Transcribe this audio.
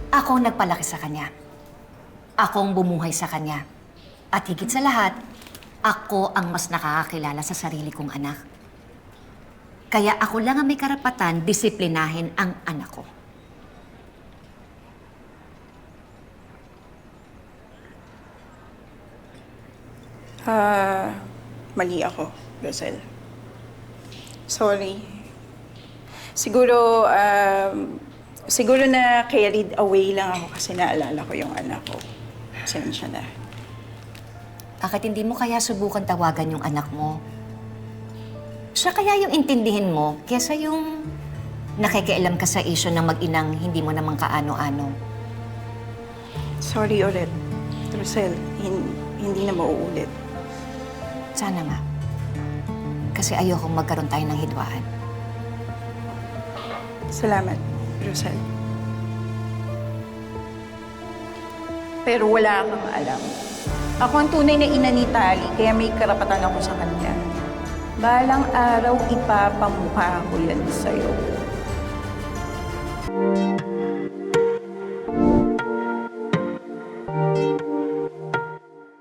Ako ang nagpalaki sa kanya. Ako ang bumuhay sa kanya. At higit sa lahat, ako ang mas nakakakilala sa sarili kong anak. Kaya ako lang ang may karapatan disiplinahin ang anak ko. Mali ako, Rosel. Sorry. Siguro na carried away lang ako kasi naalala ko yung anak ko. Pasensya na. Bakit hindi mo kaya subukan tawagan yung anak mo? Siya kaya yung intindihin mo kesa yung nakikialam ka sa issue ng mag-inang hindi mo naman kaano-ano. Sorry ulit, Rosel. Hindi na mauulit. Sana nga. Kasi ayokong magkaroon tayo ng hidwaan. Salamat, Rosel. Pero wala kang alam. Ako ang tunay na ina ni Tali, kaya may karapatan ako sa kanya. Balang araw, ipapamukha ko yan sa'yo.